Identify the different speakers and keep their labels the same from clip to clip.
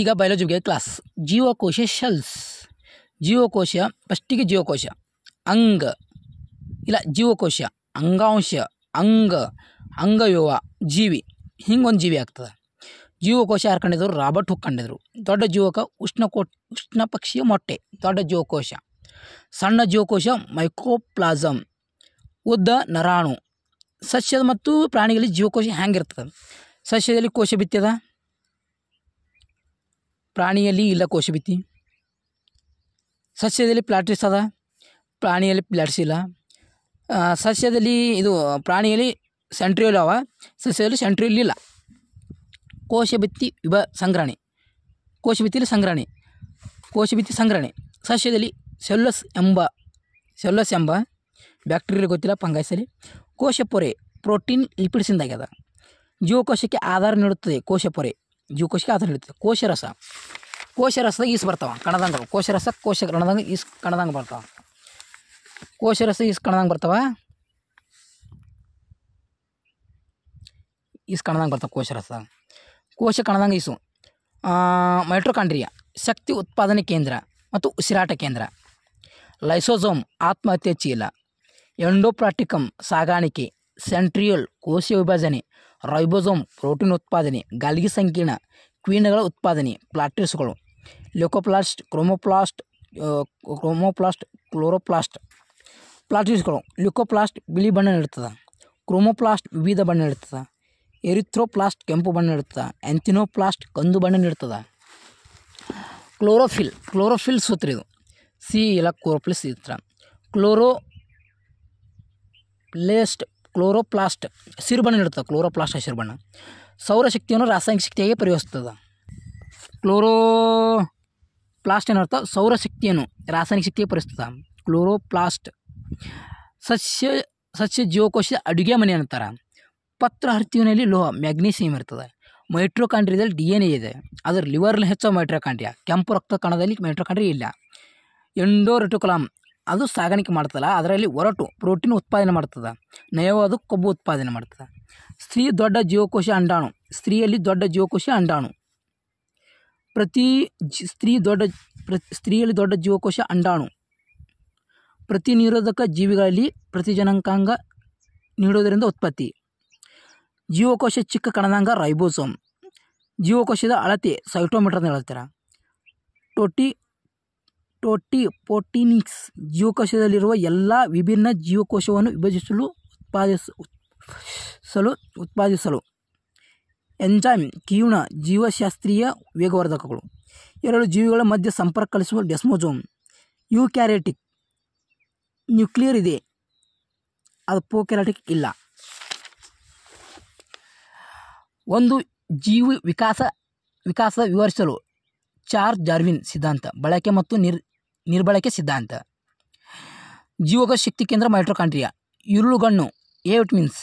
Speaker 1: ಈಗ ಬಯಾಲಜಿ ಬಗ್ಗೆ ಕ್ಲಾಸ್. ಜೀವಕೋಶ ಶೆಲ್ಸ್. ಜೀವಕೋಶ ಫಸ್ಟಿಗೆ ಜೀವಕೋಶ ಅಂಗ ಇಲ್ಲ ಜೀವಕೋಶ ಅಂಗಾಂಶ ಅಂಗ ಅಂಗವ್ಯೂಹ ಜೀವಿ ಹಿಂಗೊಂದು ಜೀವಿ ಆಗ್ತದೆ. ಜೀವಕೋಶ ಯಾರು ಕಂಡಿದ್ರು? Robert Hooke ಕಂಡಿದ್ರು. ದೊಡ್ಡ ಜೀವಕ ಉಷ್ಣ ಪಕ್ಷಿಯ ಮೊಟ್ಟೆ ದೊಡ್ಡ ಜೀವಕೋಶ. ಸಣ್ಣ ಜೀವಕೋಶ ಮೈಕ್ರೋಪ್ಲಾಸಮ್ ಉದ್ದ ನರಾಣು. ಸಸ್ಯದ ಮತ್ತು ಪ್ರಾಣಿಗಳಲ್ಲಿ ಜೀವಕೋಶ ಹೆಂಗಿರ್ತದೆ? ಸಸ್ಯದಲ್ಲಿ ಕೋಶ ಭಿತ್ತಿ ಅದ, ಪ್ರಾಣಿಯಲ್ಲಿ ಇಲ್ಲ ಕೋಶ ಭಿತ್ತಿ. ಸಸ್ಯದಲ್ಲಿ ಪ್ಲಾಟಿಸ್ ಅದ, ಪ್ರಾಣಿಯಲ್ಲಿ ಪ್ಲಾಟಿಸ್ ಇಲ್ಲ. ಸಸ್ಯದಲ್ಲಿ ಇದು ಪ್ರಾಣಿಯಲ್ಲಿ ಸೆಂಟ್ರಿಯೋಲ್ ಅವ, ಸಸ್ಯದಲ್ಲಿ ಸೆಂಟ್ರಿಯೋಲ್ ಇಲ್ಲ. ಕೋಶ ಭಿತ್ತಿ ಸಂಗ್ರಹಣೆ. ಕೋಶ ಭಿತ್ತಿಯಲ್ಲಿ ಸಂಗ್ರಹಣೆ, ಕೋಶ ಭಿತ್ತಿ ಸಂಗ್ರಹಣೆ. ಸಸ್ಯದಲ್ಲಿ ಸೆಲ್ಯುಲಸ್ ಎಂಬ ಬ್ಯಾಕ್ಟೀರಿಯಲ್ ಗೊತ್ತಿಲ್ಲ, ಫಂಗೈಸಲ್ಲಿ. ಕೋಶ ಪೊರೆ ಪ್ರೋಟೀನ್ ಲಿಪಿಡ್ಸಿಂದಾಗ್ಯದ. ಜೀವಕೋಶಕ್ಕೆ ಆಧಾರ ನೀಡುತ್ತದೆ ಕೋಶ ಪೊರೆ, ಜೀವಕೋಶಕ್ಕೆ ಆಧಾರ ನೀಡುತ್ತದೆ. ಕೋಶರಸ, ಕೋಶರಸದಾಗ ಈಸ್ ಬರ್ತಾವ ಕಣದಂಗ. ಕೋಶರಸ ಕೋಶ ಕಣದಂಗ ಈಸ್ ಕಣದಂಗೆ ಬರ್ತಾವ. ಕೋಶರಸ ಈಸ್ ಕಣದಂಗೆ ಬರ್ತಾವ, ಈಸ್ ಕಣದಂಗೆ ಬರ್ತಾವ ಕೋಶರಸ. ಕೋಶ ಕಣದಂಗೆ ಈಸು. ಮೈಟ್ರೋಕಾಂಡ್ರಿಯಾ ಶಕ್ತಿ ಉತ್ಪಾದನೆ ಕೇಂದ್ರ ಮತ್ತು ಉಸಿರಾಟ ಕೇಂದ್ರ. ಲೈಸೋಸೋಮ್ ಆತ್ಮಹತ್ಯೆ ಚೀಲ. ಎಂಡೋಪ್ಲಾಟಿಕಮ್ ಸಾಗಾಣಿಕೆ. ಸೆಂಟ್ರಿಯೋಲ್ ಕೋಶ ವಿಭಜನೆ. ರೈಬೋಸೋಮ್ ಪ್ರೋಟೀನ್ ಉತ್ಪಾದನೆ. ಗಾಲ್ಗಿ ಸಂಕೀರ್ಣ ಕ್ವೀನ್ಗಳ ಉತ್ಪಾದನೆ. ಪ್ಲಾಟಿಸ್ಗಳು ಲ್ಯೂಕೋಪ್ಲಾಸ್ಟ್ ಕ್ರೋಮೋಪ್ಲಾಸ್ಟ್ ಕ್ಲೋರೋಪ್ಲಾಸ್ಟ್. ಪ್ಲಾಟಿಸ್ಗಳು ಲ್ಯೂಕೋಪ್ಲಾಸ್ಟ್ ಬಿಳಿ ಬಣ್ಣ ನೀಡುತ್ತದೆ, ಕ್ರೋಮೋಪ್ಲಾಸ್ಟ್ ವಿವಿಧ ಬಣ್ಣ ನೀಡುತ್ತದೆ, ಎರಿಥ್ರೋಪ್ಲಾಸ್ಟ್ ಕೆಂಪು ಬಣ್ಣ ನೀಡುತ್ತದೆ, ಆ್ಯಂಥಿನೋಪ್ಲಾಸ್ಟ್ ಕಂದು ಬಣ್ಣ ನೀಡುತ್ತದೆ. ಕ್ಲೋರೋಫಿಲ್ ಸೂತ್ರ ಇದು, ಸಿ ಇಲ್ಲ ಕ್ಲೋರೋಫಿಲ್ ಸೂತ್ರ. ಕ್ಲೋರೋಪ್ಲಾಸ್ಟ್ ಹಸಿರು ಬಣ್ಣ ನೀಡುತ್ತದೆ, ಕ್ಲೋರೋಪ್ಲಾಸ್ಟ್ ಹಸಿರು ಬಣ್ಣ. ಸೌರಶಕ್ತಿಯನ್ನು ರಾಸಾಯನಿಕ ಶಕ್ತಿಯಾಗಿ ಪರಿವರ್ತಿಸ್ತದೆ. ಕ್ಲೋರೋಪ್ಲಾಸ್ಟ್ ಏನರ್ಥ? ಸೌರಶಕ್ತಿಯನ್ನು ರಾಸಾಯನಿಕ ಶಕ್ತಿಗೆ ಪರಿವರ್ತಿಸ್ತದೆ. ಕ್ಲೋರೋಪ್ಲಾಸ್ಟ್. ಸಸ್ಯ ಜೀವಕೋಶದ ಅಡುಗೆ ಮನೆ ಅಂತಾರೆ. ಪತ್ರ ಹರಿತಿನಲ್ಲಿ ಲೋಹ ಮ್ಯಾಗ್ನೀಸಿಯಂ ಇರ್ತದೆ. ಮೈಟ್ರೋಕಾಂಡ್ರಿಯಾದಲ್ಲಿ DNA ಇದೆ, ಅದರ ಲಿವರ್ಲಿ ಹೆಚ್ಚು ಮೈಟ್ರೋಕಾಂಡ್ರಿಯಾ. ಕೆಂಪು ರಕ್ತ ಕಣದಲ್ಲಿ ಮೈಟ್ರೋಕಾಂಡ್ರಿಯಾ ಇಲ್ಲ. ಎಂಡೋರೆಟಿಕುಲಮ್ ಅದು ಸಾಗಾಣಿಕೆ ಮಾಡ್ತಲ್ಲ, ಅದರಲ್ಲಿ ಒರಟು ಪ್ರೋಟೀನ್ ಉತ್ಪಾದನೆ ಮಾಡ್ತದೆ, ನಯವಾದ ಕೊಬ್ಬು ಉತ್ಪಾದನೆ ಮಾಡ್ತದೆ. ಸ್ತ್ರೀಯಲ್ಲಿ ದೊಡ್ಡ ಜೀವಕೋಶ ಅಂಡಾಣು. ಸ್ತ್ರೀಯಲ್ಲಿ ದೊಡ್ಡ ಜೀವಕೋಶ ಅಂಡಾಣು. ಪ್ರತಿನಿರೋಧಕ ಜೀವಿಗಳಲ್ಲಿ ಪ್ರತಿಜನಕಾಂಗ ನೀಡುವುದರಿಂದ ಉತ್ಪತ್ತಿ. ಜೀವಕೋಶ ಚಿಕ್ಕ ಕಣದಾಂಗ ರೈಬೋಸೋಮ್. ಜೀವಕೋಶದ ಅಳತೆ ಸೈಟೋಮೀಟರ್ನ ಹೇಳ್ತಾರೆ. ಟೋಟಿಪೋಟಿನಿಕ್ಸ್ ಜೀವಕೋಶದಲ್ಲಿರುವ ಎಲ್ಲ ವಿಭಿನ್ನ ಜೀವಕೋಶವನ್ನು ಉತ್ಪಾದಿಸಲು. ಎಂಜೈಮ್ ಕಿಣ್ವ ಜೀವಶಾಸ್ತ್ರೀಯ ವೇಗವರ್ಧಕಗಳು. 2 ಜೀವಿಗಳ ಮಧ್ಯೆ ಸಂಪರ್ಕ ಕಲಿಸುವ ಡೆಸ್ಮೋಸೋಮ್. ಯೂಕ್ಯಾರಿಯೋಟಿಕ್ ನ್ಯೂಕ್ಲಿಯರ್ ಇದೆ, ಅದು ಪ್ರೊಕ್ಯಾರಿಯೋಟಿಕ್ ಇಲ್ಲ. ಒಂದು ಜೀವಿ ವಿಕಾಸ ವಿವರಿಸಲು ಚಾರ್ಲ್ಸ್ ಡಾರ್ವಿನ್ ಸಿದ್ಧಾಂತ. ಬಳಕೆ ಮತ್ತು ನಿರ್ಬಳಕೆ ಸಿದ್ಧಾಂತ. ಜೀವಕೋಶ ಶಕ್ತಿ ಕೇಂದ್ರ ಮೈಟ್ರೋಕಾಂಡ್ರಿಯಾ. ಇರುಳುಗಣ್ಣು ಎ ವಿಟಮಿನ್ಸ್.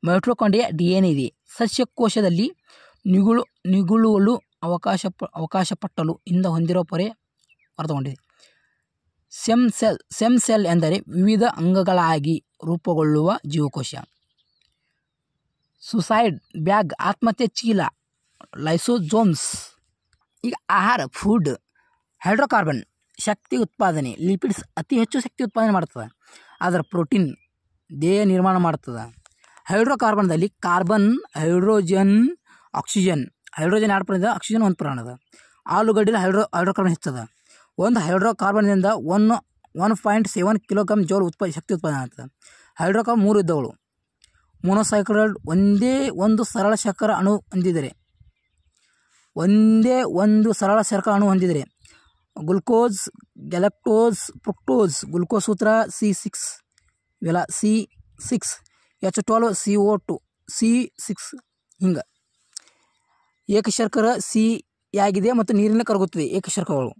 Speaker 1: ಮೈಟ್ರೋಕಾಂಡ್ರಿಯಾ DNA ಇದೆ. ಸಸ್ಯಕೋಶದಲ್ಲಿ ನಿಗುಳುವಲು ಅವಕಾಶಪಟ್ಟಲು ಇಂದ ಹೊಂದಿರುವ ಪೊರೆ ಹೊರತುಗೊಂಡಿದೆ. ಸೆಮ್ ಸೆಲ್ ಎಂದರೆ ವಿವಿಧ ಅಂಗಗಳಾಗಿ ರೂಪುಗೊಳ್ಳುವ ಜೀವಕೋಶ. ಸುಸೈಡ್ ಬ್ಯಾಗ್ ಆತ್ಮಹತ್ಯೆ ಚೀಲ. ಲೈಸೋಸೋಮ್ಸ್. ಈಗ ಆಹಾರ ಫುಡ್. ಹೈಡ್ರೋಕಾರ್ಬನ್ ಶಕ್ತಿ ಉತ್ಪಾದನೆ. ಲಿಪಿಡ್ಸ್ ಅತಿ ಹೆಚ್ಚು ಶಕ್ತಿ ಉತ್ಪಾದನೆ ಮಾಡ್ತದೆ, ಅದರ ಪ್ರೋಟೀನ್ ದೇಹ ನಿರ್ಮಾಣ ಮಾಡ್ತದೆ. ಹೈಡ್ರೋಕಾರ್ಬನ್ದಲ್ಲಿ ಕಾರ್ಬನ್, ಹೈಡ್ರೋಜನ್, ಆಕ್ಸಿಜನ್. ಹೈಡ್ರೋಜನ್ 2 ಪ್ರಮಾಣದ, ಆಕ್ಸಿಜನ್ 1 ಪ್ರಮಾಣದ. ಆಲೂಗಡ್ಡೆಯಲ್ಲಿ ಹೈಡ್ರೋಕಾರ್ಬನ್ ಹೆಚ್ಚದ. ಒಂದು ಹೈಡ್ರೋಕಾರ್ಬನ್ನಿಂದ 1.7 ಕಿಲೋಗ್ರಾಮ್ ಜೌಲ್ ಶಕ್ತಿ ಉತ್ಪಾದನೆ ಆಗ್ತದೆ. ಹೈಡ್ರೋಕಾರ್ಬನ್ 3 ವಿಧಗಳು. ಮೊನೊಸ್ಯಾಕರೈಡ್ ಒಂದೇ ಒಂದು ಸರಳ ಶರ್ಕರ ಅಣು ಹೊಂದಿದರೆ. Glucose, galactose, fructose. ಗ್ಲುಕೋಸ್ ಸೂತ್ರ C6 ಇವೆಲ್ಲ C6 H12 CO2 C6 ಹಿಂಗೆ. ಏಕಶರ್ಕರ C ಯಾಗಿದೆ ಮತ್ತು ನೀರಿನ ಕರಗುತ್ತದೆ. ಏಕಶರ್ಕಗಳು.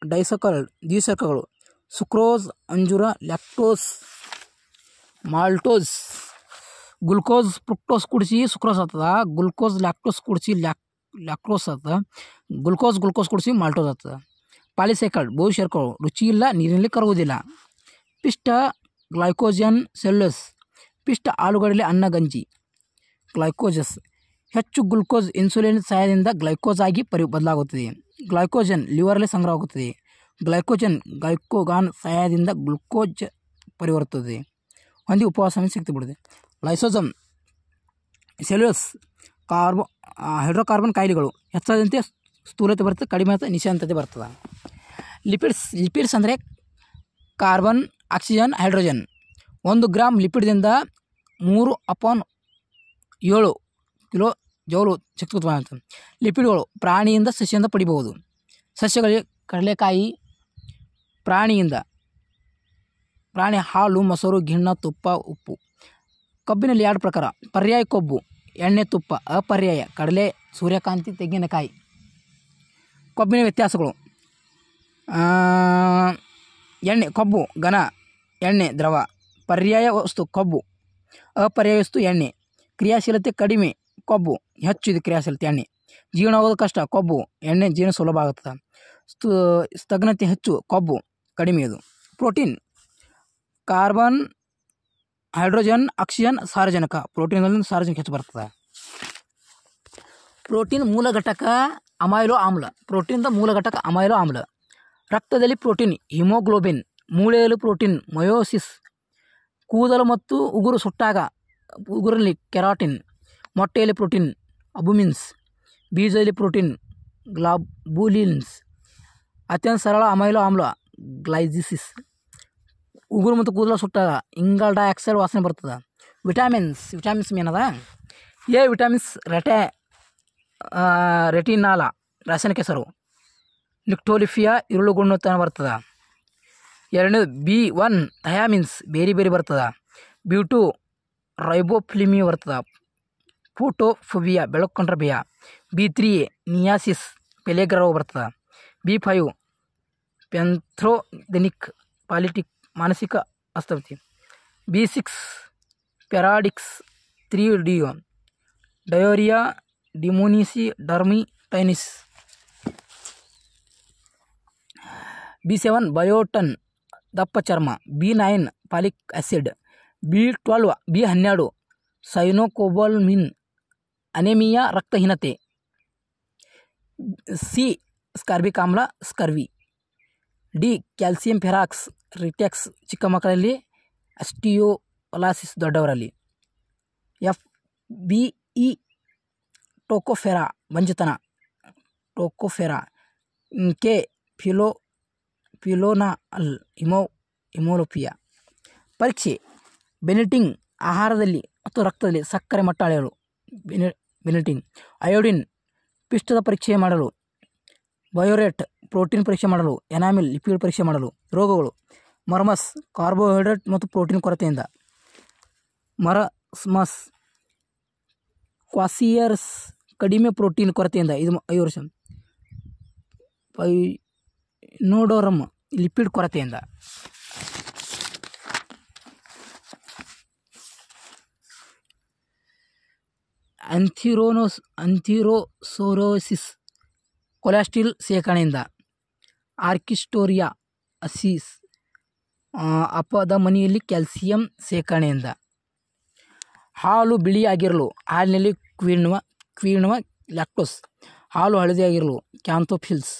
Speaker 1: ಡೈಸಕರೈಡ್ ದ್ವಿಶರ್ಕಗಳು. ಸುಕ್ರೋಸ್, ಅಂಜೂರ, ಲ್ಯಾಕ್ಟೋಸ್, ಮಾಲ್ಟೋಸ್. ಗ್ಲುಕೋಸ್ ಫ್ರಕ್ಟೋಸ್ ಕೂಡಿಸಿ ಸುಕ್ರೋಸ್ ಆಗ್ತದ. ಗ್ಲುಕೋಸ್ ಲ್ಯಾಕ್ಟೋಸ್ ಕೂಡಿಸಿ ಲ್ಯಾಕ್ಟೋಸ್ ಆಗ್ತದೆ. ಗ್ಲುಕೋಸ್ ಕೂಡಿಸಿ ಮಾಲ್ಟೋಸ್ ಆಗ್ತದೆ. ಪಾಲಿಸೈಕಲ್ ಬಹುಶರ್ಕಗಳು. ರುಚಿ ಇಲ್ಲ, ನೀರಿನಲ್ಲಿ ಕರಗುವುದಿಲ್ಲ. ಪಿಷ್ಟ ಗ್ಲೈಕೋಜನ್ ಸೆಲ್ಯುಲೋಸ್. ಪಿಷ್ಟ ಆಲೂಗಡ್ಡೆಯಲ್ಲಿ ಅನ್ನ ಗಂಜಿ ಗ್ಲೈಕೋಜಸ್. ಹೆಚ್ಚು ಗ್ಲುಕೋಸ್ ಇನ್ಸುಲಿನ್ ಸಹಾಯದಿಂದ ಗ್ಲೈಕೋಸ್ ಆಗಿ ಬದಲಾಗುತ್ತದೆ. ಗ್ಲೈಕೋಜನ್ ಲಿವರಲ್ಲಿ ಸಂಗ್ರಹವಾಗುತ್ತದೆ. ಗ್ಲೈಕೋಜನ್ ಗ್ಲೈಕೋಗಾನ್ ಸಹಾಯದಿಂದ ಗ್ಲುಕೋಜ್ ಪರಿವರ್ತುತ್ತದೆ. ಹೊಂದಿ ಉಪವಾಸ ಶಕ್ತಿ ಬಿಡುತ್ತದೆ. ಲೈಸೋಸೋಮ್ ಸೆಲ್ಯುಲೋಸ್ ಹೈಡ್ರೋಕಾರ್ಬನ್ ಕಾಯಿಲೆಗಳು ಹೆಚ್ಚಾದಂತೆ ಸ್ಥೂಲತೆ ಬರ್ತದೆ, ಕಡಿಮೆ ಆದ ನಿಶಾಂತತೆ ಬರ್ತದೆ. ಲಿಪಿಡ್ಸ್ ಅಂದರೆ ಕಾರ್ಬನ್, ಆಕ್ಸಿಜನ್, ಹೈಡ್ರೋಜನ್. 1 ಗ್ರಾಮ್ ಲಿಪಿಡ್ದಿಂದ 3/7 ಕಿಲೋ ಜೌಲು ಶಕ್ತಿ ಉತ್ಪನ್ನ. ಲಿಪಿಡ್ಗಳು ಪ್ರಾಣಿಯಿಂದ ಸಸ್ಯದಿಂದ ಪಡಿಬಹುದು. ಸಸ್ಯಗಳಿಗೆ ಕಡಲೆಕಾಯಿ, ಪ್ರಾಣಿ ಹಾಲು, ಮೊಸರು, ಗಿಣ್ಣ, ತುಪ್ಪ, ಉಪ್ಪು. ಕಬ್ಬಿನಲ್ಲಿ 2 ಪ್ರಕಾರ: ಪರ್ಯಾಯ ಕೊಬ್ಬು, ಎಣ್ಣೆ, ತುಪ್ಪ. ಅಪರ್ಯಾಯ ಕಡಲೆ, ಸೂರ್ಯಕಾಂತಿ, ತೆಂಗಿನಕಾಯಿ. ಕೊಬ್ಬಿನ ವ್ಯತ್ಯಾಸಗಳು: ಎಣ್ಣೆ ಕೊಬ್ಬು ಘನ, ಎಣ್ಣೆ ದ್ರವ. ಪರ್ಯಾಯ ವಸ್ತು ಕೊಬ್ಬು, ಅಪರ್ಯಾಯ ವಸ್ತು ಎಣ್ಣೆ. ಕ್ರಿಯಾಶೀಲತೆ ಕಡಿಮೆ ಕೊಬ್ಬು, ಹೆಚ್ಚು ಇದು ಕ್ರಿಯಾಶೀಲತೆ ಎಣ್ಣೆ. ಜೀರ್ಣ ಆಗೋದು ಕಷ್ಟ ಕೊಬ್ಬು, ಎಣ್ಣೆ ಜೀರ್ಣ ಸುಲಭ ಆಗುತ್ತದೆ. ಸ್ಥಗ್ನತೆ ಹೆಚ್ಚು ಕೊಬ್ಬು, ಕಡಿಮೆ ಇದು. ಪ್ರೋಟೀನ್ ಕಾರ್ಬನ್, ಹೈಡ್ರೋಜನ್, ಆಕ್ಸಿಜನ್, ಸಾರಜನಕ. ಪ್ರೋಟೀನಲ್ಲಿ ಸಾರಜನಕ ಹೆಚ್ಚು ಬರ್ತದೆ. ಪ್ರೋಟೀನ್ ಮೂಲ ಘಟಕ ಅಮೈನೋ ಆಮ್ಲ. ಪ್ರೋಟೀನ್ದ ಮೂಲ ಘಟಕ ಅಮೈನೋ ಆಮ್ಲ. ರಕ್ತದಲ್ಲಿ ಪ್ರೋಟೀನ್ ಹಿಮೋಗ್ಲೋಬಿನ್. ಮೂಳೆಯಲ್ಲಿ ಪ್ರೋಟೀನ್ ಮಯೋಸಿಸ್. ಕೂದಲು ಮತ್ತು ಉಗುರು ಸುಟ್ಟಾಗ ಉಗುರಲ್ಲಿ ಕೆರಾಟಿನ್. ಮೊಟ್ಟೆಯಲ್ಲಿ ಪ್ರೋಟೀನ್ ಅಬುಮಿನ್ಸ್. ಬೀಜದಲ್ಲಿ ಪ್ರೋಟೀನ್ ಗ್ಲಾಬುಲಿನ್ಸ್. ಅತ್ಯಂತ ಸರಳ ಅಮೈನೋ ಆಮ್ಲ ಗ್ಲೈಸಿಸ್. ಉಗುರು ಮತ್ತು ಕೂದಲು ಸುಟ್ಟಾಗ ಇಂಗಾಲ ಡೈಆಕ್ಸೈಡ್ ವಾಸನೆ ಬರ್ತದೆ. ವಿಟಾಮಿನ್ಸ್ ಏನದ? ಎ ವಿಟಾಮಿನ್ಸ್ ರೆಟಿನಾಲ ರಾಸಾಯನಿಕ ಹೆಸರು. ನಿಕ್ಟೋಲಿಫಿಯಾ ಇರುಳುಗುಣ್ಣತನ ಬರ್ತದೆ. 2 B1 ಥಯಾಮಿನ್ಸ್ ಬೇರೆ ಬರ್ತದೆ. B2 ರೈಬೋಫ್ಲಿಮಿ ಬರ್ತದೆ. ಫೋಟೋಫೋಬಿಯಾ ಬೆಳಕು ಕಂಡ್ರೆ ಭಯ. B3 ನಿಯಾಸಿಸ್ ಪೆಲೆಗ್ರ ರೋಗ ಬರ್ತದೆ. B5 ಪೆಂಥ್ರೋದೆನಿಕ್ ಪಾಲಿಟಿಕ್ ಮಾನಸಿಕ ಅಸ್ತವ್ಯತೆ. B6 ಪೆರಾಡಿಕ್ಸ್ 3 diarrhoea ಡಿಮೋನಿಸಿ ಡರ್ಮಿಟೈನಿಸ್. B7 ಬಯೋಟನ್ ದಪ್ಪ ಚರ್ಮ. B9 folic acid. B12 ಸೈನೋಕೋಬಾಲ್ಮಿನ್ ಅನೆಮಿಯಾ ರಕ್ತಹೀನತೆ. C ಸ್ಕಾರ್ಬಿಕ್ ಆಮ್ಲ ಸ್ಕರ್ವಿ. D ಕ್ಯಾಲ್ಸಿಯಂ ಫೆರಾಕ್ಸ್ ರಿಟೆಕ್ಸ್ ಚಿಕ್ಕ ಮಕ್ಕಳಲ್ಲಿ, ಅಸ್ಟಿಯೋಲಾಸಿಸ್ ದೊಡ್ಡವರಲ್ಲಿ. FBE ಟೋಕೋಫೆರಾ ಬಂಜತನ ಟೋಕೋಫೆರಾ. K ಫಿಲೋನಾಲ್ ಹಿಮೋಲೋಪಿಯಾ. ಪರೀಕ್ಷೆ: ಬೆನಿಟಿಂಗ್ ಆಹಾರದಲ್ಲಿ ಮತ್ತು ರಕ್ತದಲ್ಲಿ ಸಕ್ಕರೆ ಮಟ್ಟ ಅಳೆಯಲು ಬೆನಿಟಿಂಗ್. ಅಯೋಡಿನ್ ಪಿಷ್ಟದ ಪರೀಕ್ಷೆ ಮಾಡಲು. ಬಯೋರೇಟ್ ಪ್ರೋಟೀನ್ ಪರೀಕ್ಷೆ ಮಾಡಲು. ಎನಾಮಿಲ್ ಲಿಪಿಡ್ ಪರೀಕ್ಷೆ ಮಾಡಲು. ರೋಗಗಳು: ಮರ್ಮಸ್ ಕಾರ್ಬೋಹೈಡ್ರೇಟ್ ಮತ್ತು ಪ್ರೋಟೀನ್ ಕೊರತೆಯಿಂದ. ಮರಸ್ಮಸ್ ಕ್ವಾಸಿಯರ್ಸ್ ಕಡಿಮೆ ಪ್ರೋಟೀನ್ ಕೊರತೆಯಿಂದ, ಇದು 5 ವರ್ಷ. ಪೈನೋಡೋರಮ್ ಲಿಪಿಡ್ ಕೊರತೆಯಿಂದ. ಆಂಥಿರೋಸೋರೋಸಿಸ್ ಕೊಲೆಸ್ಟ್ರಾಲ್ ಸೇಕರಣೆಯಿಂದ. ಆರ್ಕಿಸ್ಟೋರಿಯಾ ಅಸಿಸ್ ಅಪಧಮನಿಯಲ್ಲಿ ಕ್ಯಾಲ್ಸಿಯಂ ಸೇಕರಣೆಯಿಂದ. ಹಾಲು ಬಿಳಿಯಾಗಿರಲು. ಹಾಲಿನಲ್ಲಿ ಕ್ವೀಣುವ ಲ್ಯಾಕ್ಟೋಸ್. ಹಾಲು ಹಳದಿಯಾಗಿರಲು ಕ್ಯಾಂಥೋಫಿಲ್ಸ್.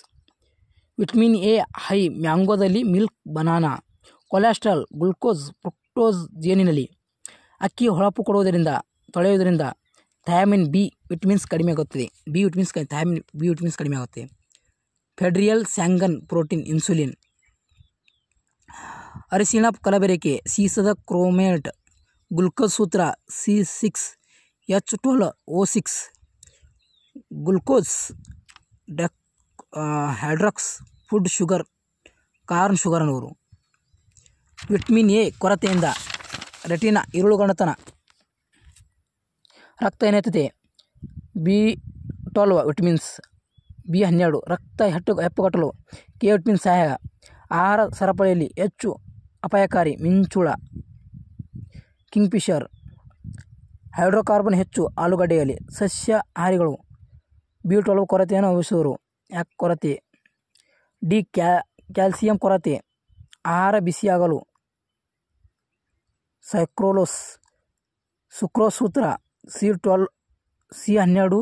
Speaker 1: ವಿಟಮಿನ್ ಎ ಹೈ ಮ್ಯಾಂಗೋದಲ್ಲಿ, milk banana. Cholesterol glucose fructose ಜೇನಿನಲ್ಲಿ. ಅಕ್ಕಿ ಹೊಳಪು ತೊಳೆಯುವುದರಿಂದ ಥಯಾಮಿನ್ ಬಿ ವಿಟಮಿನ್ಸ್ ಕಡಿಮೆ ಆಗುತ್ತದೆ. ಥಯಾಮಿನ್ ಬಿ ವಿಟಮಿನ್ಸ್ ಕಡಿಮೆ ಆಗುತ್ತೆ. Frederick Sanger protein insulin. ಅರಿಶಿಣ ಕಲಬೆರಕೆ. ಸೀಸದ ಕ್ರೋಮೇಟ್. ಗ್ಲುಕೋಸ್ ಸೂತ್ರ C6H12O6. ಗ್ಲುಕೋಸ್ ಹೈಡ್ರಾಕ್ಸ್ ಫುಡ್ ಶುಗರ್ ಕಾರ್ನ್ ಶುಗರ್ ಅನ್ನುವರು. ವಿಟಮಿನ್ ಎ ಕೊರತೆಯಿಂದ ರೆಟಿನಾ ಇರುಳುಗಣ್ಣತನ. ರಕ್ತಹೀನತೆ. B12 vitamins. B12 ರಕ್ತ ಹೆಪ್ಪುಗಟ್ಟಲು. K ವಿಟಮಿನ್ ಸಹಾಯ. ಆಹಾರ ಸರಪಳಿಯಲ್ಲಿ ಹೆಚ್ಚು ಅಪಾಯಕಾರಿ. ಮಿಂಚುಳ ಕಿಂಗ್ಫಿಷರ್. ಹೈಡ್ರೋಕಾರ್ಬನ್ ಹೆಚ್ಚು ಆಲೂಗಡ್ಡೆಯಲ್ಲಿ. ಸಸ್ಯಾಹಾರಿಗಳು B12 ಕೊರತೆಯನ್ನು ಅನುಭವಿಸುವರು. ಯಾಕೆ ಕೊರತೆ? D ಕ್ಯಾಲ್ಸಿಯಂ ಕೊರತೆ. ಆಹಾರ ಬಿಸಿಯಾಗಲು. ಸುಕ್ರೋಸ್ ಸೂತ್ರ C12,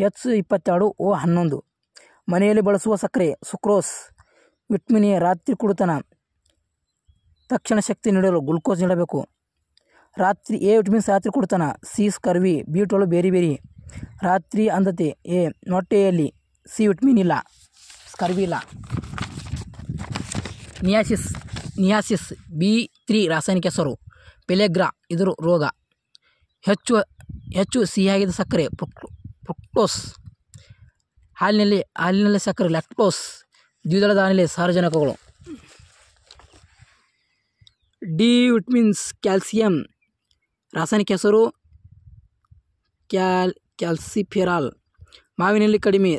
Speaker 1: H22, O11. ಮನೆಯಲ್ಲಿ ಬಳಸುವ ಸಕ್ಕರೆ ಸುಕ್ರೋಸ್. ವಿಟಮಿನ್ ಎ ರಾತ್ರಿ ಕುಡಿತನ ತಕ್ಷಣ ಶಕ್ತಿ ನೀಡಲು ಗ್ಲುಕೋಸ್ ನೀಡಬೇಕು. ವಿಟಮಿನ್ಸ್ ರಾತ್ರಿ ಕುಡಿತನ. C scurvy. B12 ಬೇರಿ. ರಾತ್ರಿ ಅಂಧತೆ. ಎ ಮೊಟ್ಟೆಯಲ್ಲಿ. ಸಿ ವಿಟಮಿನ್ ಇಲ್ಲ, ಸ್ಕರ್ವಿ ಇಲ್ಲ. ನಿಯಾಸಿಸ್. B3 ರಾಸಾಯನಿಕ ಹೆಸರು. ಪೆಲೆಗ್ರಾ ಇದು ರೋಗ. ಹೆಚ್ಚು ಸಿಹಿಯಾಗಿದ್ದ ಸಕ್ಕರೆ ಫ್ರುಕ್ಟೋಸ್. ಹಾಲಿನಲ್ಲಿ ಸಕ್ಕರೆ ಲ್ಯಾಕ್ಟೋಸ್. ದ್ವಿದಳ ಧಾನ್ಯದಲ್ಲಿ ಸಾರಜನಕಗಳು. D vitamins. ಕ್ಯಾಲ್ಸಿಯಂ ರಾಸಾಯನಿಕ ಹೆಸರು ಕ್ಯಾಲ್ಸಿಫೆರಾಲ್. ಮಾವಿನಲ್ಲಿ ಕಡಿಮೆ.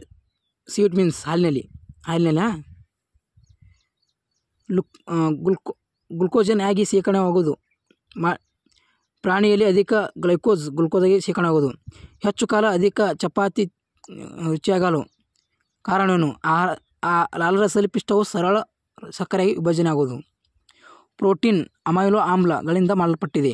Speaker 1: ಸಿ ವಿಟಮಿನ್ಸ್ ಹಾಲಿನಲ್ಲಿ. ಗ್ಲುಕೋಜನ್ ಆಗಿ ಶೇಖರಣೆಯಾಗುವುದು. ಪ್ರಾಣಿಯಲ್ಲಿ ಅಧಿಕ ಗ್ಲುಕೋಸಾಗಿ ಶೇಖರಣೆಯಾಗುವುದು. ಹೆಚ್ಚು ಕಾಲ ಅಧಿಕ ಚಪಾತಿ ರುಚಿಯಾಗಲು ಕಾರಣವೇನು? ಲಾಲಾರಸದಲ್ಲಿ ಪಿಷ್ಟವು ಸರಳ ಸಕ್ಕರೆಯಾಗಿ ವಿಭಜನೆ ಆಗುವುದು. ಪ್ರೋಟೀನ್ ಅಮೈನೋ ಆಮ್ಲಗಳಿಂದ ಮಾಡಲ್ಪಟ್ಟಿದೆ.